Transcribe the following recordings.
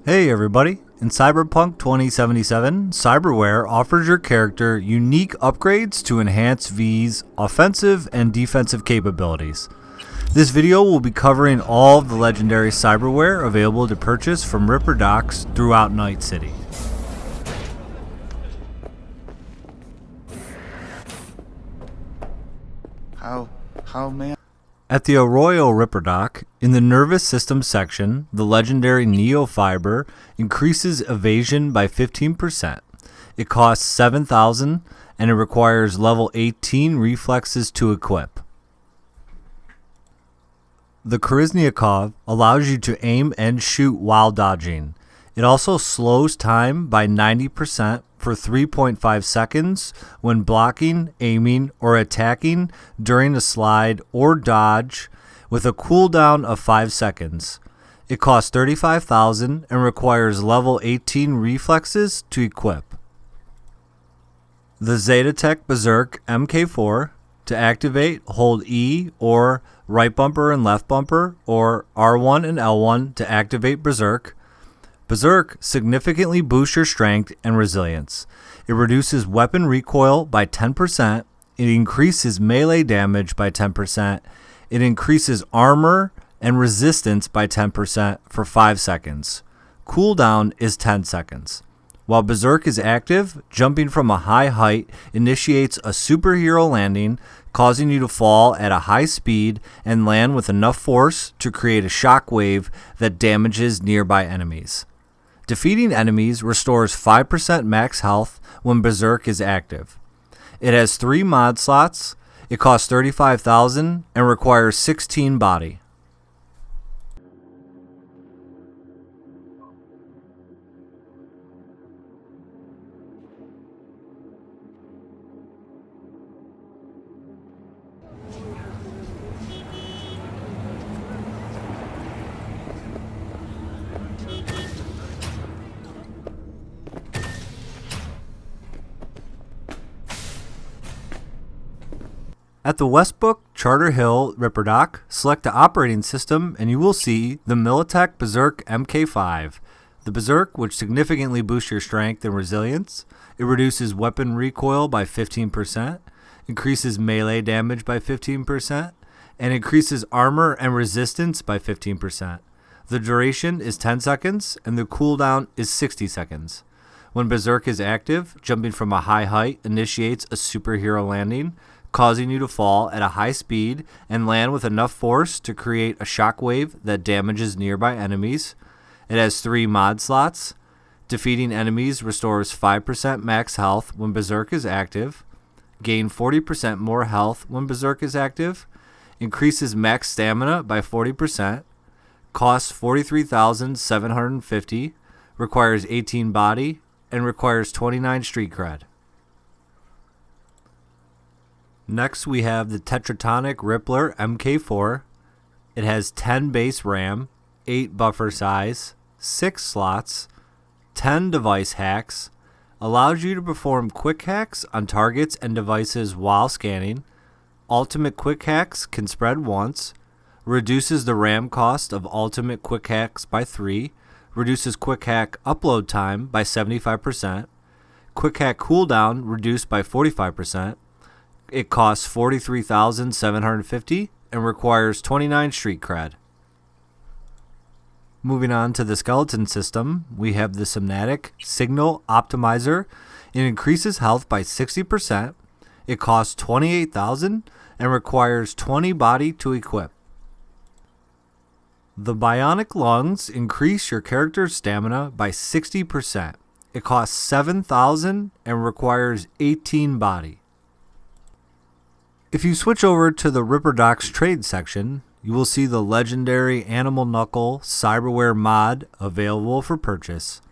Hey everybody! In Cyberpunk 2077, Cyberware offers your character unique upgrades to enhance V's offensive and defensive capabilities. This video will be covering all of the legendary cyberware available to purchase from Ripperdocs throughout Night City. How man? At the Arroyo Ripperdoc, in the nervous system section, the legendary Neofiber increases evasion by 15%. It costs 7,000 and it requires level 18 reflexes to equip. The Korizniakov allows you to aim and shoot while dodging. It also slows time by 90% for 3.5 seconds when blocking, aiming, or attacking during a slide or dodge with a cooldown of 5 seconds. It costs 35,000 and requires level 18 reflexes to equip. The Zetatech Berserk MK4. To activate, hold E or right bumper and left bumper, or R1 and L1 to activate Berserk. Berserk significantly boosts your strength and resilience. It reduces weapon recoil by 10%. It increases melee damage by 10%. It increases armor and resistance by 10% for 5 seconds. Cooldown is 10 seconds. While Berserk is active, jumping from a high height initiates a superhero landing, causing you to fall at a high speed and land with enough force to create a shockwave that damages nearby enemies. Defeating enemies restores 5% max health when Berserk is active. It has 3 mod slots. It costs 35,000 and requires 16 body. At the Westbrook Charter Hill Ripperdoc, select the operating system and you will see the Militech Berserk MK5. The Berserk, which significantly boosts your strength and resilience. It reduces weapon recoil by 15%, increases melee damage by 15%, and increases armor and resistance by 15%. The duration is 10 seconds and the cooldown is 60 seconds. When Berserk is active, jumping from a high height initiates a superhero landing, causing you to fall at a high speed and land with enough force to create a shockwave that damages nearby enemies. It has 3 mod slots. Defeating enemies restores 5% max health when Berserk is active. Gain 40% more health when Berserk is active. Increases max stamina by 40%. Costs 43,750. Requires 18 body and requires 29 street cred. Next, we have the Tetratonic Rippler MK4. It has 10 base RAM, 8 buffer size, 6 slots, 10 device hacks, allows you to perform quick hacks on targets and devices while scanning. Ultimate quick hacks can spread once, reduces the RAM cost of ultimate quick hacks by 3, reduces quick hack upload time by 75%, quick hack cooldown reduced by 45%. It costs 43,750 and requires 29 street cred. Moving on to the skeleton system, we have the Somatic Signal Optimizer. It increases health by 60%. It costs 28,000 and requires 20 body to equip. The Bionic Lungs increase your character's stamina by 60%. It costs 7,000 and requires 18 body. If you switch over to the Ripperdocs trade section, you will see the legendary Animal Knuckle Cyberware mod available for purchase.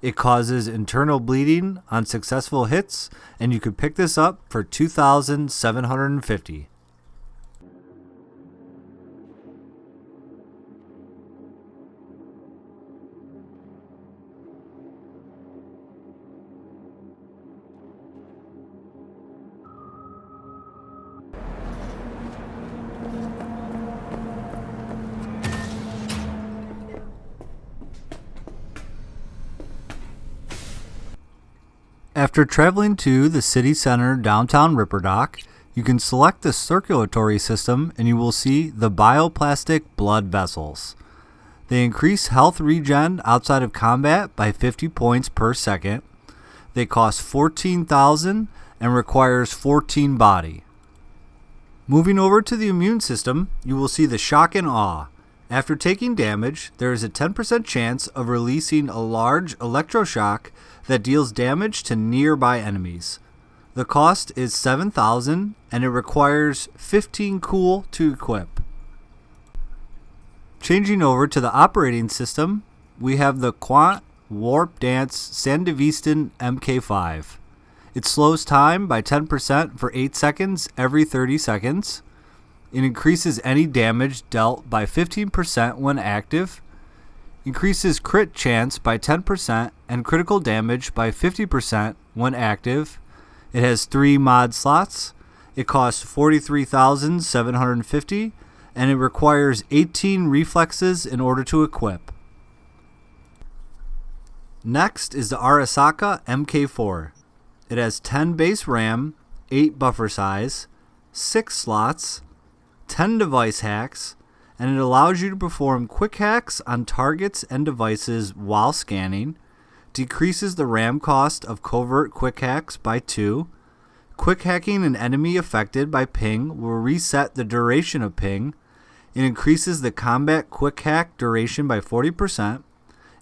It causes internal bleeding on successful hits, and you could pick this up for 2,750. After traveling to the city center downtown Ripperdoc, you can select the circulatory system and you will see the bioplastic blood vessels. They increase health regen outside of combat by 50 points per second. They cost 14,000 and requires 14 body. Moving over to the immune system, you will see the shock and awe. After taking damage, there is a 10% chance of releasing a large electroshock that deals damage to nearby enemies. The cost is 7,000 and it requires 15 cool to equip. Changing over to the operating system, we have the Quant Warp Dance Sandevistan MK5. It slows time by 10% for 8 seconds every 30 seconds. It increases any damage dealt by 15% when active. Increases crit chance by 10% and critical damage by 50% when active. It has 3 mod slots. It costs 43,750 and it requires 18 reflexes in order to equip. Next is the Arasaka MK4. It has 10 base RAM, 8 buffer size, 6 slots, 10 device hacks, and it allows you to perform quick hacks on targets and devices while scanning, decreases the RAM cost of covert quick hacks by 2, quick hacking an enemy affected by ping will reset the duration of ping, it increases the combat quick hack duration by 40%,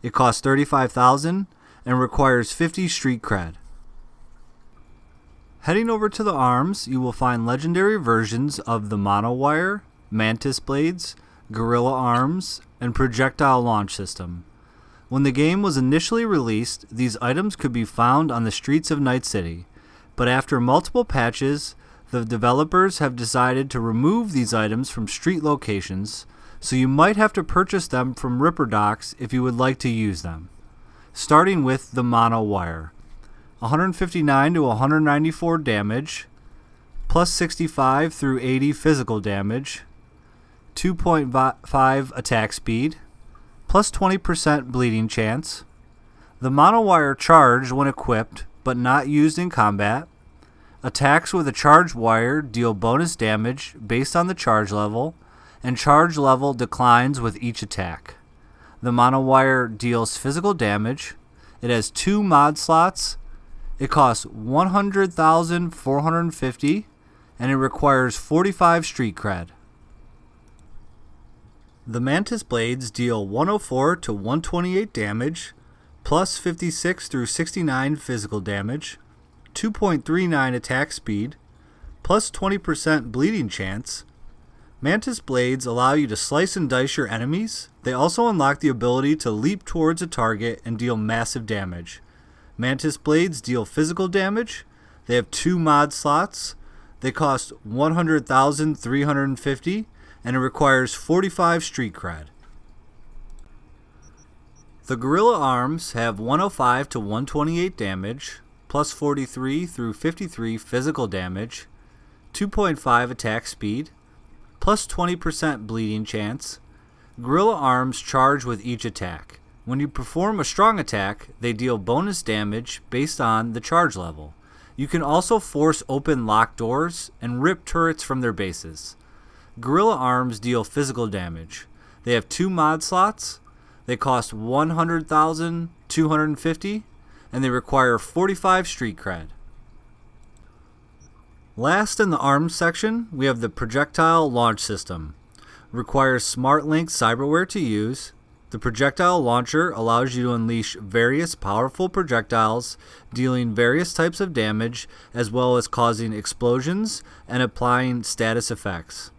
it costs 35,000 and requires 50 street cred. Heading over to the arms, you will find legendary versions of the monowire, mantis blades, gorilla arms, and projectile launch system. When the game was initially released, these items could be found on the streets of Night City, but after multiple patches, the developers have decided to remove these items from street locations, so you might have to purchase them from Ripperdocs if you would like to use them. Starting with the monowire. 159 to 194 damage, plus 65 through 80 physical damage, 2.5 attack speed, plus 20% bleeding chance. The monowire charge when equipped, but not used in combat. Attacks with a charged wire deal bonus damage based on the charge level, and charge level declines with each attack. The monowire deals physical damage. It has 2 mod slots. It costs 100,450 and it requires 45 street cred. The mantis blades deal 104 to 128 damage, plus 56 through 69 physical damage, 2.39 attack speed, plus 20% bleeding chance. Mantis blades allow you to slice and dice your enemies. They also unlock the ability to leap towards a target and deal massive damage. Mantis blades deal physical damage. They have 2 mod slots. They cost 100,350 and it requires 45 street cred. The gorilla arms have 105 to 128 damage, plus 43 through 53 physical damage, 2.5 attack speed, plus 20% bleeding chance. Gorilla arms charge with each attack. When you perform a strong attack, they deal bonus damage based on the charge level. You can also force open locked doors and rip turrets from their bases. Gorilla arms deal physical damage. They have 2 mod slots. They cost 100,250 and they require 45 street cred. Last in the arms section, we have the projectile launch system. Requires SmartLink cyberware to use. The projectile launcher allows you to unleash various powerful projectiles, dealing various types of damage, as well as causing explosions and applying status effects.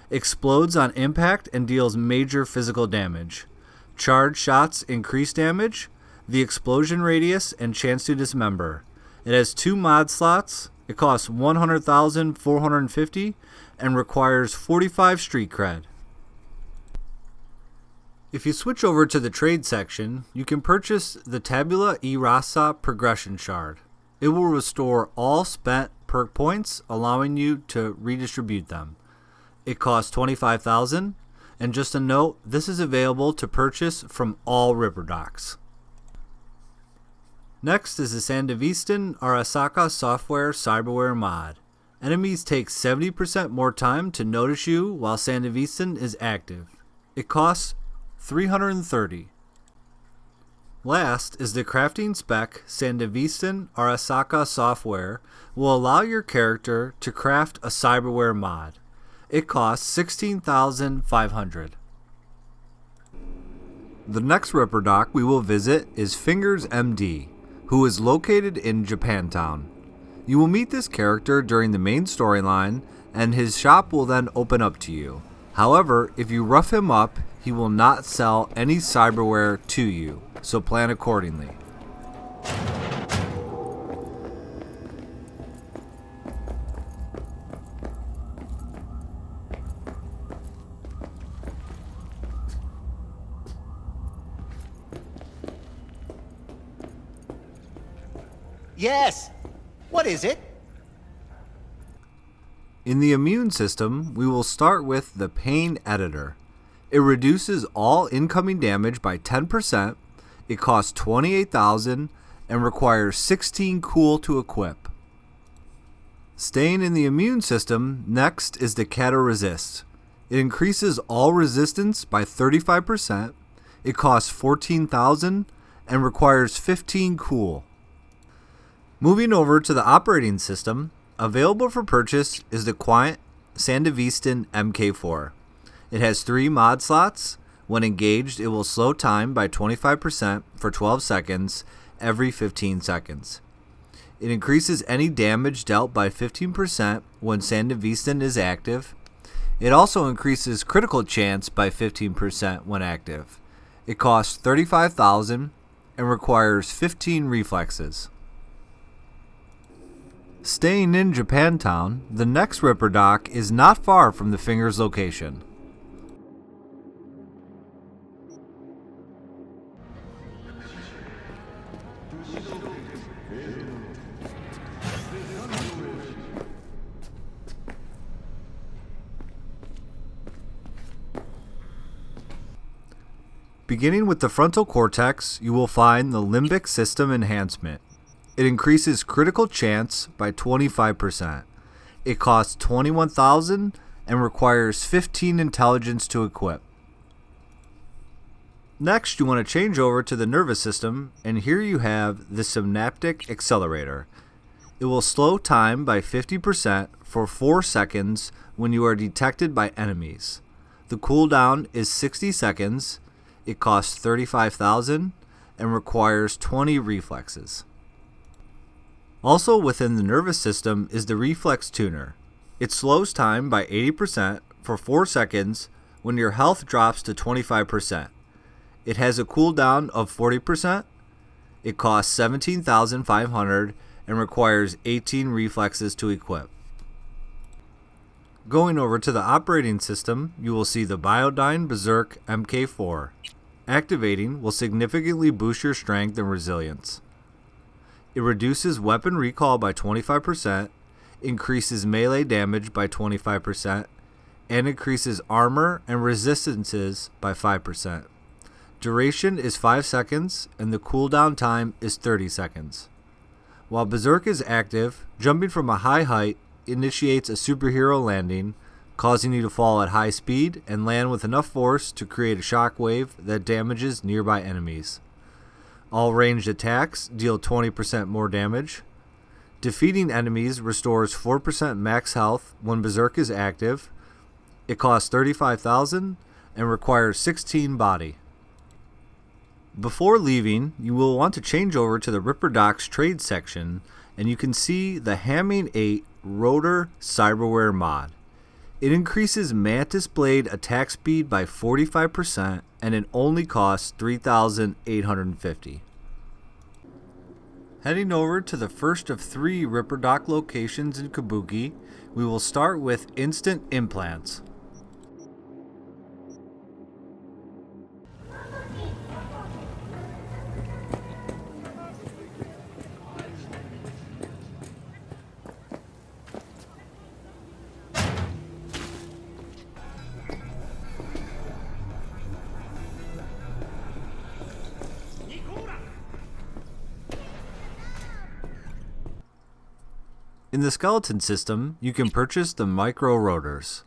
Explodes on impact and deals major physical damage. Charged shots increase damage, the explosion radius, and chance to dismember. It has 2 mod slots. It costs 100,450 and requires 45 street cred. If you switch over to the trade section, you can purchase the Tabula e Rasa progression shard. It will restore all spent perk points, allowing you to redistribute them. It costs 25,000, and just a note, this is available to purchase from all Ripperdocs. Next is the Sandevistan Arasaka Software Cyberware mod. Enemies take 70% more time to notice you while Sandevistan is active. It costs 330. Last is the crafting spec Sandevistan Arasaka Software will allow your character to craft a cyberware mod. It costs 16,500. The next Ripperdoc we will visit is Fingers MD, who is located in Japantown. You will meet this character during the main storyline, and his shop will then open up to you. However, if you rough him up, he will not sell any cyberware to you, so plan accordingly. Yes! What is it? In the immune system, we will start with the Pain Editor. It reduces all incoming damage by 10%, it costs 28,000 and requires 16 cool to equip. Staying in the immune system, next is the Cataresist. It increases all resistance by 35%, it costs 14,000 and requires 15 cool. Moving over to the operating system, available for purchase is the Quiet Sandevistan MK4. It has 3 mod slots. When engaged, it will slow time by 25% for 12 seconds every 15 seconds. It increases any damage dealt by 15% when Sandevistan is active. It also increases critical chance by 15% when active. It costs 35,000 and requires 15 reflexes. Staying in Japantown, the next Ripperdoc is not far from the Fingers location. Beginning with the frontal cortex, you will find the limbic system enhancement. It increases critical chance by 25%. It costs 21,000 and requires 15 intelligence to equip. Next, you want to change over to the nervous system, and here you have the synaptic accelerator. It will slow time by 50% for 4 seconds when you are detected by enemies. The cooldown is 60 seconds. It costs 35,000 and requires 20 reflexes. Also within the nervous system is the Reflex Tuner. It slows time by 80% for 4 seconds when your health drops to 25%. It has a cooldown of 40%. It costs 17,500 and requires 18 reflexes to equip. Going over to the operating system, you will see the Biodyne Berserk MK4. Activating will significantly boost your strength and resilience. It reduces weapon recall by 25%, increases melee damage by 25%, and increases armor and resistances by 5%. Duration is 5 seconds, and the cooldown time is 30 seconds. While Berserk is active, jumping from a high height initiates a superhero landing, causing you to fall at high speed and land with enough force to create a shockwave that damages nearby enemies. All ranged attacks deal 20% more damage. Defeating enemies restores 4% max health when Berserk is active. It costs 35,000 and requires 16 body. Before leaving, you will want to change over to the Ripperdocs trade section, and you can see the Hamming 8 Rotor Cyberware mod. It increases Mantis Blade attack speed by 45%, and it only costs 3,850. Heading over to the first of 3 Ripperdoc locations in Kabuki, we will start with Instant Implants. In the skeleton system, you can purchase the micro rotors.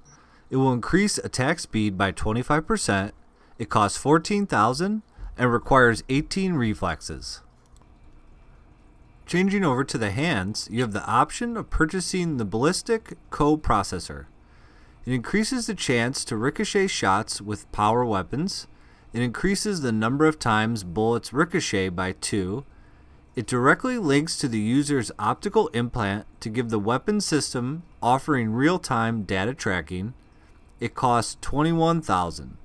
It will increase attack speed by 25%. It costs 14,000 and requires 18 reflexes. Changing over to the hands, you have the option of purchasing the ballistic coprocessor. It increases the chance to ricochet shots with power weapons. It increases the number of times bullets ricochet by 2. It directly links to the user's optical implant to give the weapon system offering real-time data tracking. It costs 21,000.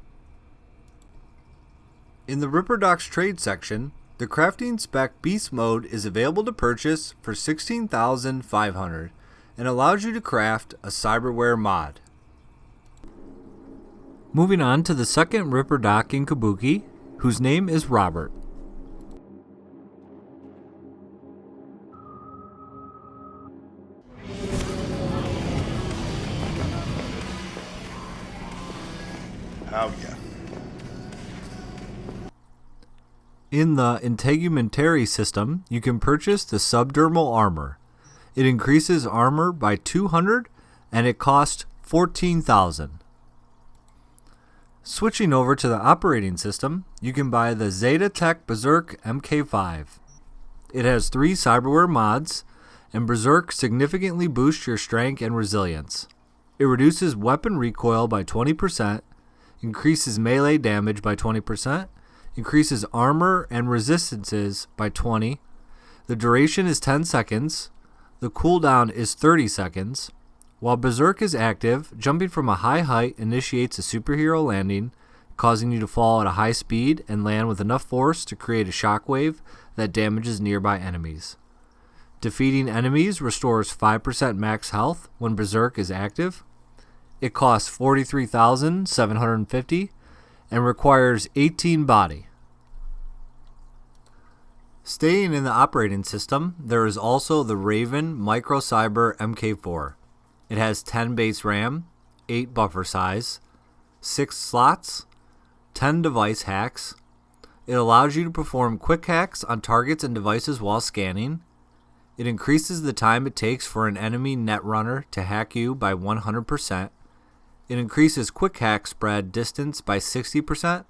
In the Ripperdocs trade section, the crafting spec beast mode is available to purchase for 16,500 and allows you to craft a cyberware mod. Moving on to the second Ripperdoc in Kabuki, whose name is Robert. Oh, yeah. In the integumentary system, you can purchase the subdermal armor. It increases armor by 200 and it costs 14,000. Switching over to the operating system, you can buy the Zeta Tech Berserk MK5. It has 3 cyberware mods, and Berserk significantly boosts your strength and resilience. It reduces weapon recoil by 20%, increases melee damage by 20%, increases armor and resistances by 20. The duration is 10 seconds. The cooldown is 30 seconds. While Berserk is active, jumping from a high height initiates a superhero landing, causing you to fall at a high speed and land with enough force to create a shockwave that damages nearby enemies. Defeating enemies restores 5% max health when Berserk is active. It costs 43,750 and requires 18 body. Staying in the operating system, there is also the Raven Microcyber MK4. It has 10 base RAM, 8 buffer size, 6 slots, 10 device hacks. It allows you to perform quick hacks on targets and devices while scanning. It increases the time it takes for an enemy netrunner to hack you by 100%. It increases quick hack spread distance by 60%.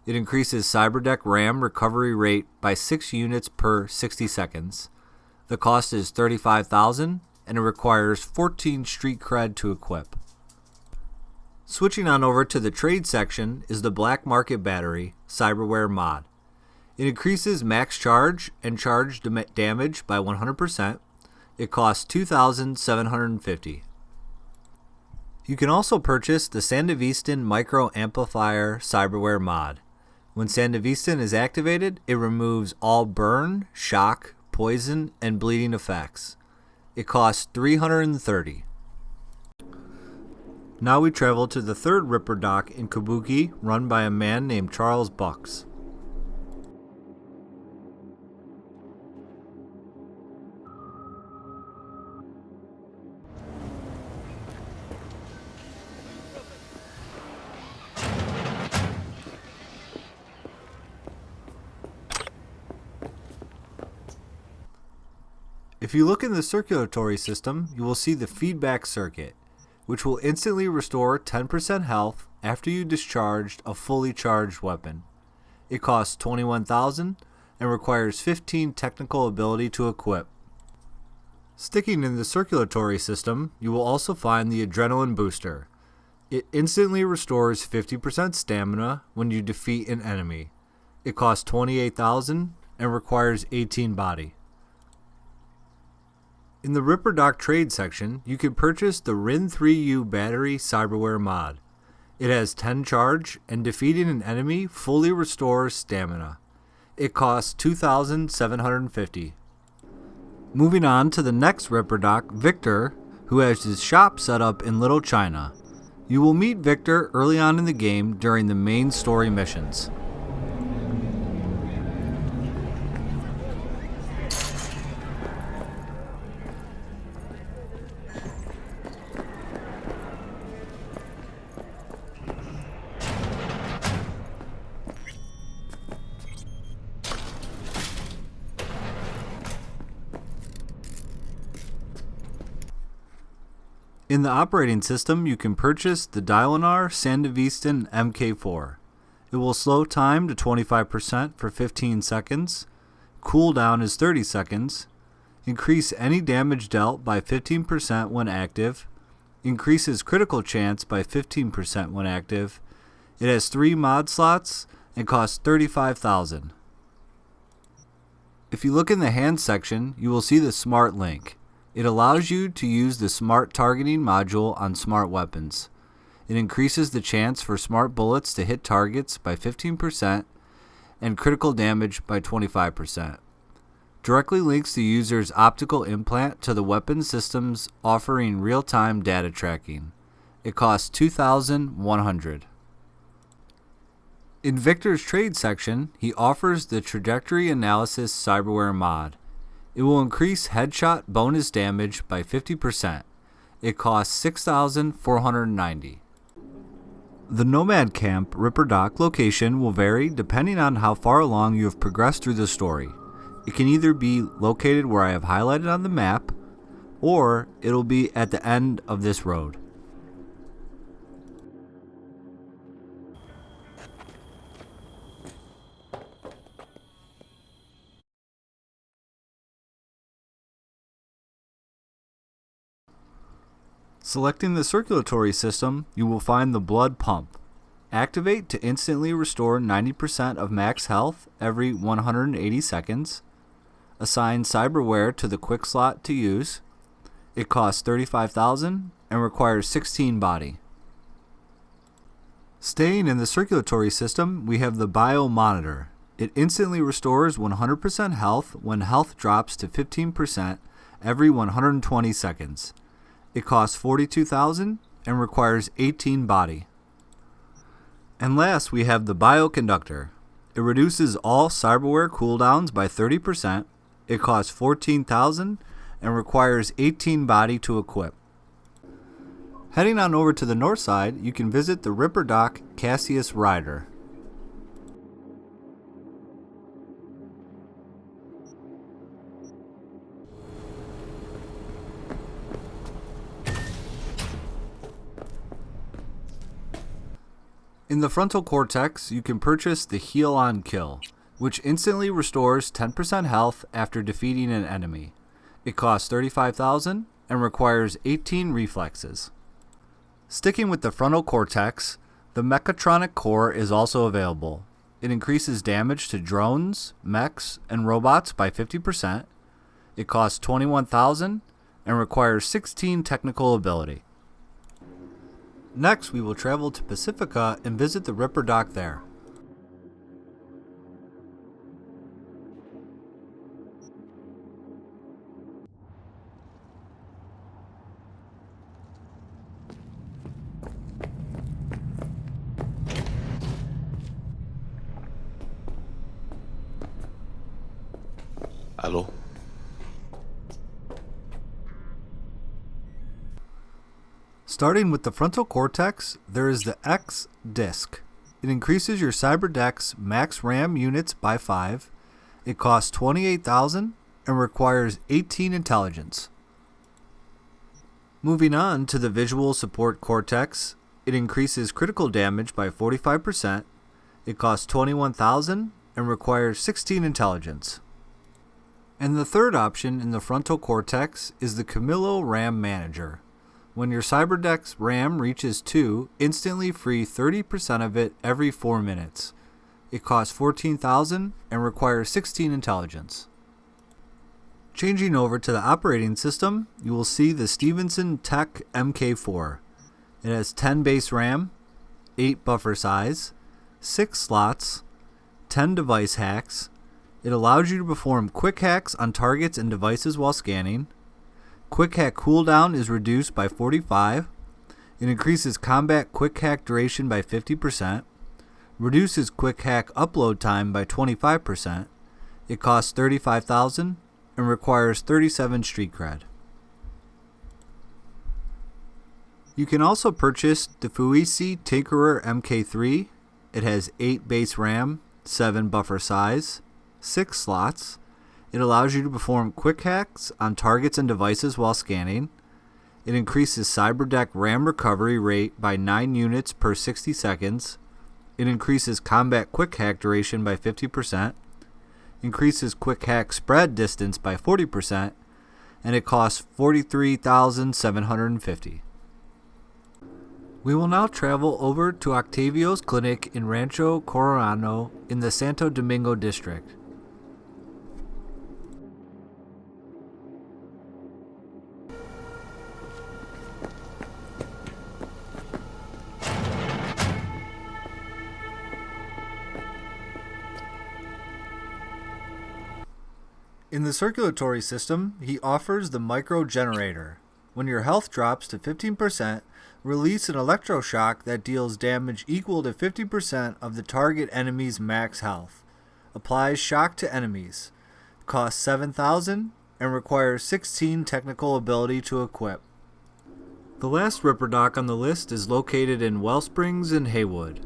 It increases CyberDeck RAM recovery rate by 6 units per 60 seconds. The cost is 35,000 and it requires 14 street cred to equip. Switching on over to the trade section is the Black Market Battery Cyberware mod. It increases max charge and charge damage by 100%. It costs 2,750. You can also purchase the Sandevistan Micro Amplifier Cyberware mod. When Sandevistan is activated, it removes all burn, shock, poison, and bleeding effects. It costs 330. Now we travel to the third Ripperdoc in Kabuki, run by a man named Charles Bucks. If you look in the circulatory system, you will see the feedback circuit, which will instantly restore 10% health after you discharged a fully charged weapon. It costs 21,000 and requires 15 technical ability to equip. Sticking in the circulatory system, you will also find the adrenaline booster. It instantly restores 50% stamina when you defeat an enemy. It costs 28,000 and requires 18 body. In the Ripperdoc trade section, you can purchase the RIN3U battery cyberware mod. It has 10 charge, and defeating an enemy fully restores stamina. It costs 2,750. Moving on to the next Ripperdoc, Victor, who has his shop set up in Little China. You will meet Victor early on in the game during the main story missions. In the operating system, you can purchase the Dylanar Sandevistan MK4. It will slow time to 25% for 15 seconds. Cooldown is 30 seconds. Increase any damage dealt by 15% when active. Increases critical chance by 15% when active. It has 3 mod slots and costs $35,000. If you look in the hand section, you will see the Smart link. It allows you to use the Smart Targeting module on smart weapons. It increases the chance for smart bullets to hit targets by 15% and critical damage by 25%. Directly links the user's optical implant to the weapon systems, offering real-time data tracking. It costs $2,100. In Victor's trade section, he offers the Trajectory Analysis Cyberware mod. It will increase headshot bonus damage by 50%. It costs $6,490. The NOMAD Camp Ripperdoc location will vary depending on how far along you have progressed through the story. It can either be located where I have highlighted on the map, or it'll be at the end of this road. Selecting the circulatory system, you will find the blood pump. Activate to instantly restore 90% of max health every 180 seconds. Assign Cyberware to the quick slot to use. It costs $35,000 and requires 16 body. Staying in the circulatory system, we have the Bio Monitor. It instantly restores 100% health when health drops to 15% every 120 seconds. It costs $42,000 and requires 18 body. And last, we have the Bioconductor. It reduces all cyberware cooldowns by 30%. It costs $14,000 and requires 18 body to equip. Heading on over to the north side, you can visit the Ripperdoc Cassius Rider. In the frontal cortex, you can purchase the Heal on Kill, which instantly restores 10% health after defeating an enemy. It costs $35,000 and requires 18 reflexes. Sticking with the frontal cortex, the Mechatronic Core is also available. It increases damage to drones, mechs, and robots by 50%. It costs $21,000 and requires 16 technical ability. Next, we will travel to PACIFICA and visit the Ripperdoc there. Hello? Starting with the frontal cortex, there is the X disc. It increases your Cyberdex max RAM units by 5. It costs $28,000 and requires 18 intelligence. Moving on to the visual support cortex, it increases critical damage by 45%. It costs $21,000 and requires 16 intelligence. And the third option in the frontal cortex is the Camillo RAM Manager. When your Cyberdex RAM reaches 2, instantly free 30% of it every 4 minutes. It costs $14,000 and requires 16 intelligence. Changing over to the operating system, you will see the Stevenson Tech MK4. It has 10 base RAM, 8 buffer size, 6 slots, 10 device hacks. It allows you to perform quick hacks on targets and devices while scanning. Quick hack cooldown is reduced by 45. It increases combat quick hack duration by 50%. Reduces quick hack upload time by 25%. It costs $35,000 and requires 37 street cred. You can also purchase the Fuisi Tinkerer MK3. It has 8 base RAM, 7 buffer size, 6 slots. It allows you to perform quick hacks on targets and devices while scanning. It increases Cyberdeck RAM recovery rate by 9 units per 60 seconds. It increases combat quick hack duration by 50%. Increases quick hack spread distance by 40%. And it costs $43,750. We will now travel over to Octavio's clinic in Rancho Coronado in the Santo Domingo district. In the circulatory system, he offers the micro generator. When your health drops to 15%, release an electroshock that deals damage equal to 50% of the target enemy's max health. Applies shock to enemies. Costs $7,000 and requires 16 technical ability to equip. The last Ripperdoc on the list is located in Wellsprings in Haywood.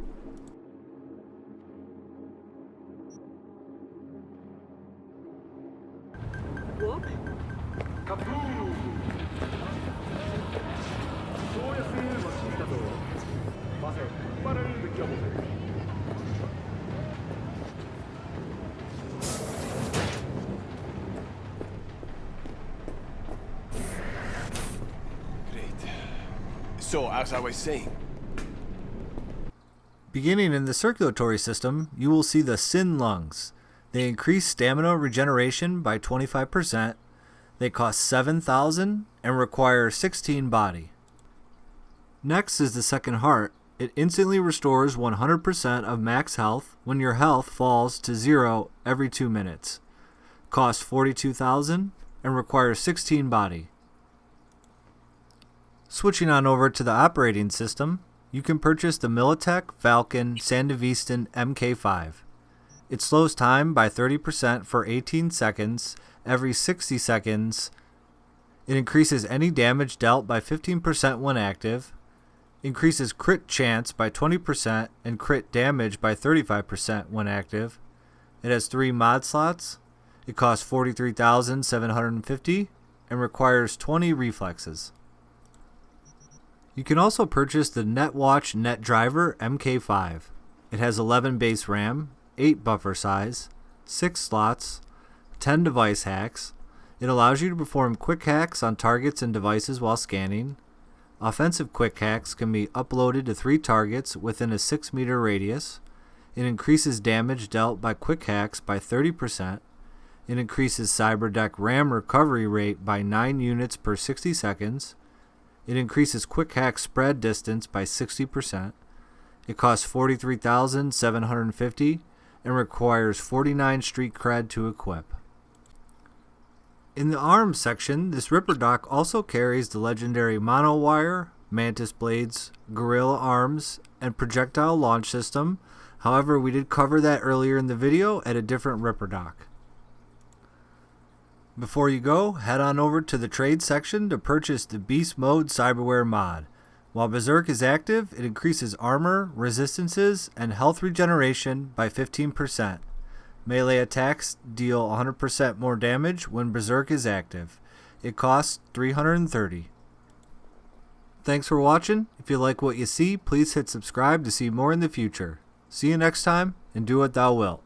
So, as I was saying, beginning in the circulatory system, you will see the Sin Lungs. They increase stamina regeneration by 25%. They cost $7,000 and require 16 body. Next is the Second Heart. It instantly restores 100% of max health when your health falls to 0 every 2 minutes. Costs $42,000 and requires 16 body. Switching on over to the operating system, you can purchase the Militech Falcon Sandevistan MK5. It slows time by 30% for 18 seconds every 60 seconds. It increases any damage dealt by 15% when active. Increases crit chance by 20% and crit damage by 35% when active. It has 3 mod slots. It costs $43,750 and requires 20 reflexes. You can also purchase the NetWatch NetDriver MK5. It has 11 base RAM, 8 buffer size, 6 slots, 10 device hacks. It allows you to perform quick hacks on targets and devices while scanning. Offensive quick hacks can be uploaded to 3 targets within a 6-meter radius. It increases damage dealt by quick hacks by 30%. It increases Cyberdeck RAM recovery rate by 9 units per 60 seconds. It increases quick hack spread distance by 60%. It costs $43,750 and requires 49 street cred to equip. In the arms section, this Ripperdoc also carries the legendary monowire, mantis blades, gorilla arms, and projectile launch system. However, we did cover that earlier in the video at a different Ripperdoc. Before you go, head on over to the trade section to purchase the Beast Mode Cyberware mod. While Berserk is active, it increases armor, resistances, and health regeneration by 15%. Melee attacks deal 100% more damage when Berserk is active. It costs $330. Thanks for watching. If you like what you see, please hit subscribe to see more in the future. See you next time, and do what thou wilt.